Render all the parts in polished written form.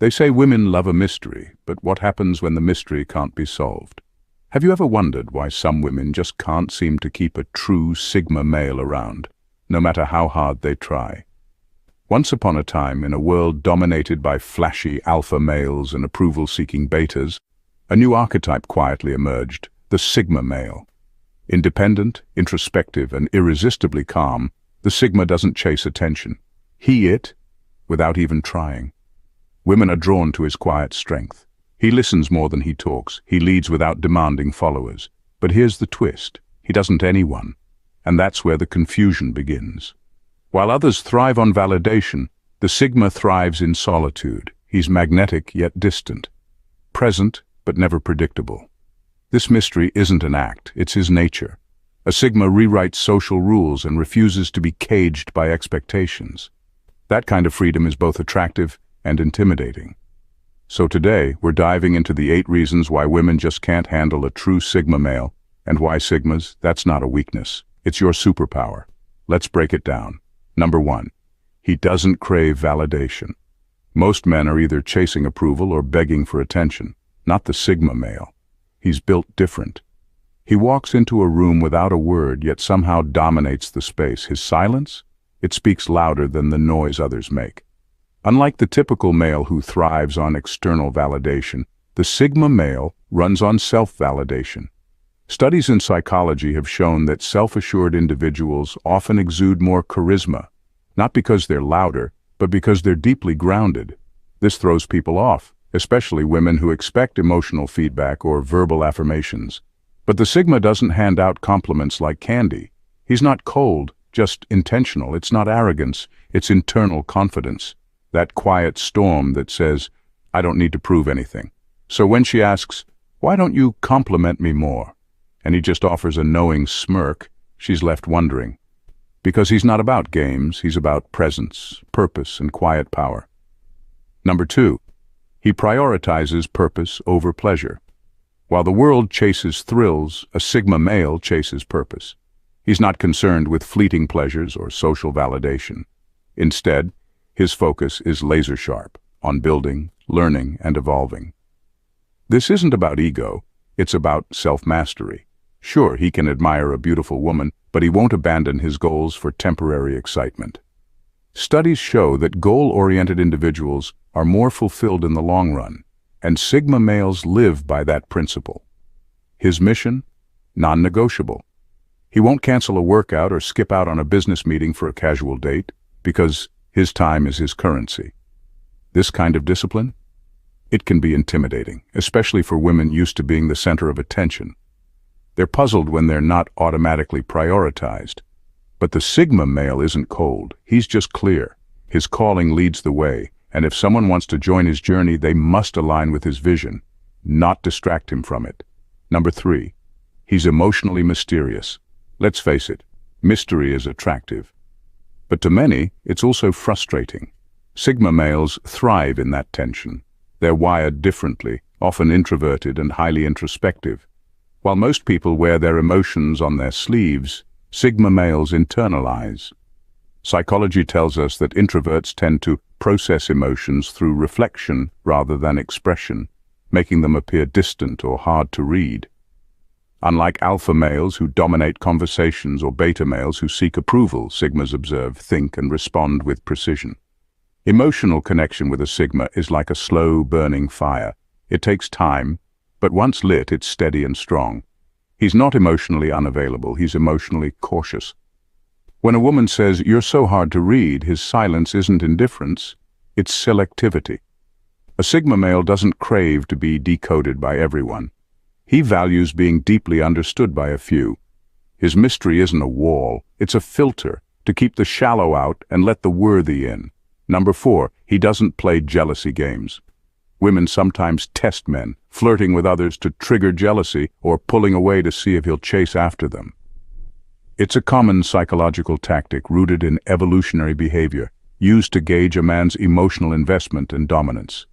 They say women love a mystery, but what happens when the mystery can't be solved? Have you ever wondered why some women just can't seem to keep a true Sigma male around, no matter how hard they try? Once upon a time, in a world dominated by flashy alpha males and approval-seeking betas, a new archetype quietly emerged, the Sigma male. Independent, introspective, and irresistibly calm, the Sigma doesn't chase attention. It, without even trying. Women are drawn to his quiet strength. He listens more than he talks. He leads without demanding followers. But here's the twist. He doesn't anyone. And that's where the confusion begins. While others thrive on validation, the Sigma thrives in solitude. He's magnetic yet distant. Present but never predictable. This mystery isn't an act, it's his nature. A Sigma rewrites social rules and refuses to be caged by expectations. That kind of freedom is both attractive and intimidating. So today, we're diving into the 8 reasons why women just can't handle a true Sigma male, and why Sigmas, that's not a weakness. It's your superpower. Let's break it down. Number 1. He doesn't crave validation. Most men are either chasing approval or begging for attention, not the Sigma male. He's built different. He walks into a room without a word, yet somehow dominates the space. His silence? It speaks louder than the noise others make. Unlike the typical male who thrives on external validation, the Sigma male runs on self-validation. Studies in psychology have shown that self-assured individuals often exude more charisma, not because they're louder, but because they're deeply grounded. This throws people off, especially women who expect emotional feedback or verbal affirmations. But the Sigma doesn't hand out compliments like candy. He's not cold, just intentional. It's not arrogance, it's internal confidence. That quiet storm that says, I don't need to prove anything. So when she asks, why don't you compliment me more? And he just offers a knowing smirk, she's left wondering. Because he's not about games, he's about presence, purpose, and quiet power. Number 2, he prioritizes purpose over pleasure. While the world chases thrills, a Sigma male chases purpose. He's not concerned with fleeting pleasures or social validation. Instead, his focus is laser-sharp on building, learning, and evolving. This isn't about ego, it's about self-mastery. Sure, he can admire a beautiful woman, but he won't abandon his goals for temporary excitement. Studies show that goal-oriented individuals are more fulfilled in the long run, and Sigma males live by that principle. His mission? Non-negotiable. He won't cancel a workout or skip out on a business meeting for a casual date, because his time is his currency. This kind of discipline? It can be intimidating, especially for women used to being the center of attention. They're puzzled when they're not automatically prioritized. But the Sigma male isn't cold, he's just clear. His calling leads the way, and if someone wants to join his journey, they must align with his vision, not distract him from it. Number 3, he's emotionally mysterious. Let's face it, mystery is attractive. But to many, it's also frustrating. Sigma males thrive in that tension. They're wired differently, often introverted and highly introspective. While most people wear their emotions on their sleeves, Sigma males internalize. Psychology tells us that introverts tend to process emotions through reflection rather than expression, making them appear distant or hard to read. Unlike alpha males who dominate conversations or beta males who seek approval, Sigmas observe, think, and respond with precision. Emotional connection with a Sigma is like a slow-burning fire. It takes time, but once lit, it's steady and strong. He's not emotionally unavailable, he's emotionally cautious. When a woman says, "You're so hard to read," his silence isn't indifference, it's selectivity. A Sigma male doesn't crave to be decoded by everyone. He values being deeply understood by a few. His mystery isn't a wall, it's a filter to keep the shallow out and let the worthy in. Number 4, he doesn't play jealousy games. Women sometimes test men, flirting with others to trigger jealousy or pulling away to see if he'll chase after them. It's a common psychological tactic rooted in evolutionary behavior, used to gauge a man's emotional investment and dominance.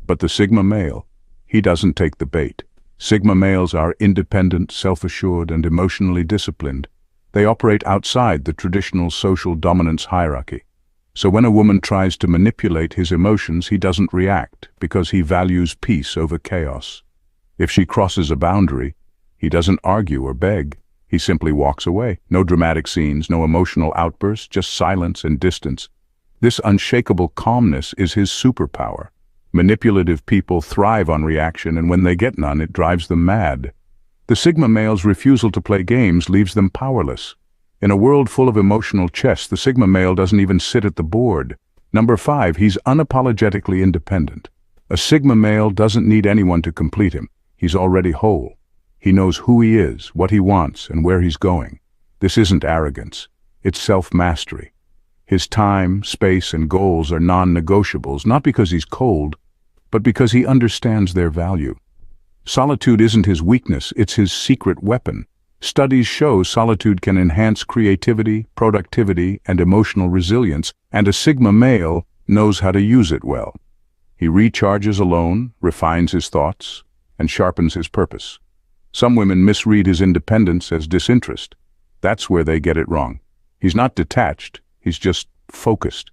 But the Sigma male, he doesn't take the bait. Sigma males are independent, self-assured, and emotionally disciplined. They operate outside the traditional social dominance hierarchy. So when a woman tries to manipulate his emotions, he doesn't react because he values peace over chaos. If she crosses a boundary, he doesn't argue or beg. He simply walks away. No dramatic scenes, no emotional outbursts, just silence and distance. This unshakable calmness is his superpower. Manipulative people thrive on reaction, and when they get none, it drives them mad. The Sigma male's refusal to play games leaves them powerless. In a world full of emotional chess, the Sigma male doesn't even sit at the board. Number 5, he's unapologetically independent. A Sigma male doesn't need anyone to complete him. He's already whole. He knows who he is, what he wants, and where he's going. This isn't arrogance. It's self-mastery. His time, space, and goals are non-negotiables, not because he's cold, but because he understands their value. Solitude isn't his weakness, it's his secret weapon. Studies show solitude can enhance creativity, productivity, and emotional resilience, and a Sigma male knows how to use it well. He recharges alone, refines his thoughts, and sharpens his purpose. Some women misread his independence as disinterest. That's where they get it wrong. He's not detached, he's just focused.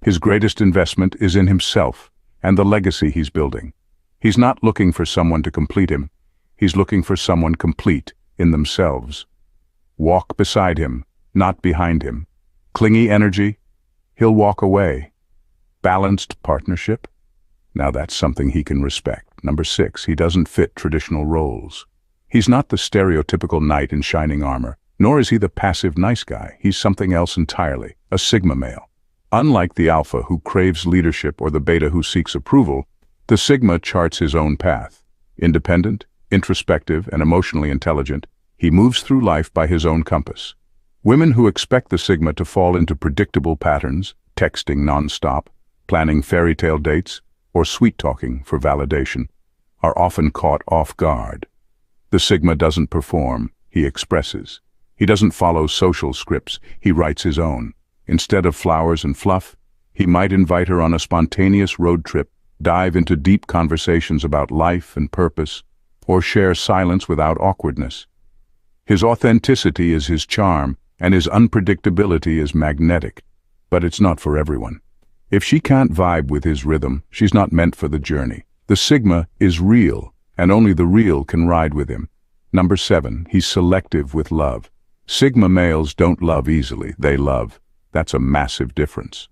His greatest investment is in himself and the legacy he's building. He's not looking for someone to complete him. He's looking for someone complete in themselves. Walk beside him, not behind him. Clingy energy, he'll walk away. Balanced partnership? Now that's something he can respect. Number 6, he doesn't fit traditional roles. He's not the stereotypical knight in shining armor, nor is he the passive nice guy. He's something else entirely, a Sigma male. Unlike the alpha who craves leadership or the beta who seeks approval, the Sigma charts his own path. Independent, introspective, and emotionally intelligent, he moves through life by his own compass. Women who expect the Sigma to fall into predictable patterns, texting non-stop, planning fairy tale dates, or sweet-talking for validation, are often caught off guard. The Sigma doesn't perform, he expresses. He doesn't follow social scripts, he writes his own. Instead of flowers and fluff, he might invite her on a spontaneous road trip, dive into deep conversations about life and purpose, or share silence without awkwardness. His authenticity is his charm, and his unpredictability is magnetic. But it's not for everyone. If she can't vibe with his rhythm, she's not meant for the journey. The Sigma is real, and only the real can ride with him. Number 7, he's selective with love. Sigma males don't love easily, they love. That's a massive difference.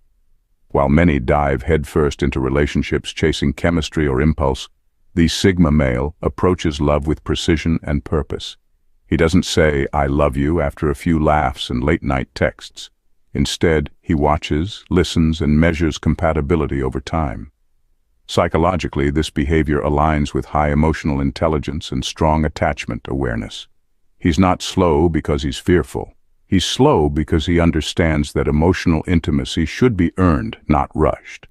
While many dive headfirst into relationships chasing chemistry or impulse, the Sigma male approaches love with precision and purpose. He doesn't say, "I love you," after a few laughs and late-night texts. Instead, he watches, listens, and measures compatibility over time. Psychologically, this behavior aligns with high emotional intelligence and strong attachment awareness. He's not slow because he's fearful. He's slow because he understands that emotional intimacy should be earned, not rushed.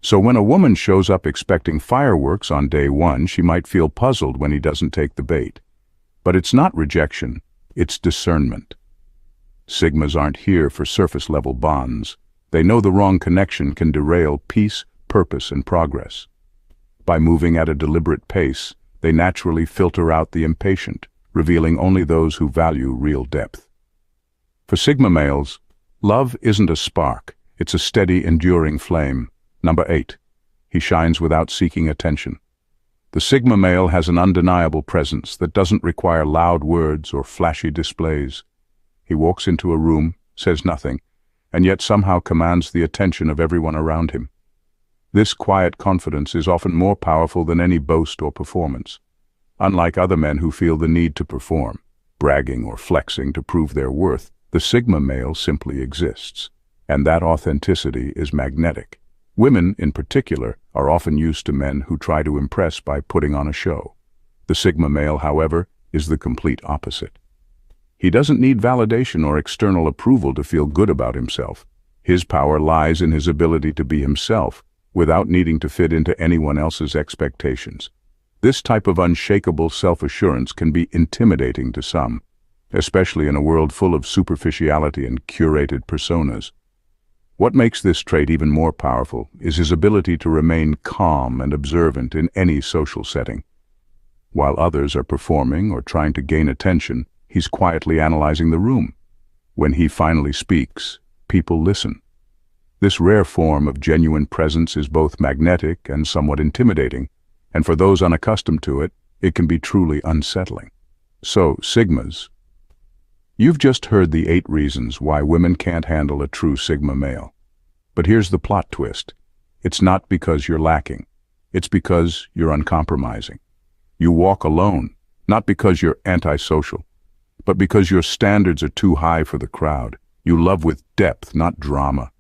So when a woman shows up expecting fireworks on day 1, she might feel puzzled when he doesn't take the bait. But it's not rejection, it's discernment. Sigmas aren't here for surface-level bonds. They know the wrong connection can derail peace, purpose, and progress. By moving at a deliberate pace, they naturally filter out the impatient, revealing only those who value real depth. For Sigma males, love isn't a spark, it's a steady, enduring flame. Number 8, he shines without seeking attention. The Sigma male has an undeniable presence that doesn't require loud words or flashy displays. He walks into a room, says nothing, and yet somehow commands the attention of everyone around him. This quiet confidence is often more powerful than any boast or performance. Unlike other men who feel the need to perform, bragging or flexing to prove their worth, the Sigma male simply exists, and that authenticity is magnetic. Women, in particular, are often used to men who try to impress by putting on a show. The Sigma male, however, is the complete opposite. He doesn't need validation or external approval to feel good about himself. His power lies in his ability to be himself, without needing to fit into anyone else's expectations. This type of unshakable self-assurance can be intimidating to some, especially in a world full of superficiality and curated personas. What makes this trait even more powerful is his ability to remain calm and observant in any social setting. While others are performing or trying to gain attention, he's quietly analyzing the room. When he finally speaks, people listen. This rare form of genuine presence is both magnetic and somewhat intimidating, and for those unaccustomed to it, it can be truly unsettling. So, Sigmas. You've just heard the 8 reasons why women can't handle a true Sigma male. But here's the plot twist. It's not because you're lacking. It's because you're uncompromising. You walk alone, not because you're antisocial, but because your standards are too high for the crowd. You love with depth, not drama.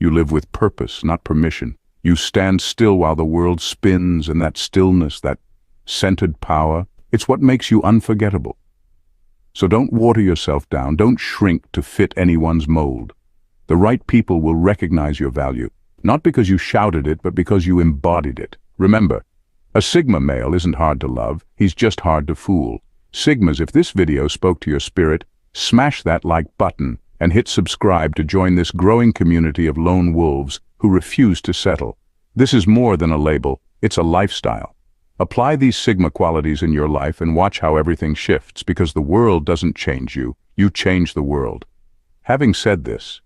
You live with purpose, not permission. You stand still while the world spins, and that stillness, that centered power, it's what makes you unforgettable. So don't water yourself down. Don't shrink to fit anyone's mold. The right people will recognize your value, not because you shouted it, but because you embodied it. Remember, a Sigma male isn't hard to love, he's just hard to fool. Sigmas, if this video spoke to your spirit, smash that like button and hit subscribe to join this growing community of lone wolves who refuse to settle. This is more than a label, it's a lifestyle. Apply these Sigma qualities in your life and watch how everything shifts, because the world doesn't change you, you change the world. Having said this,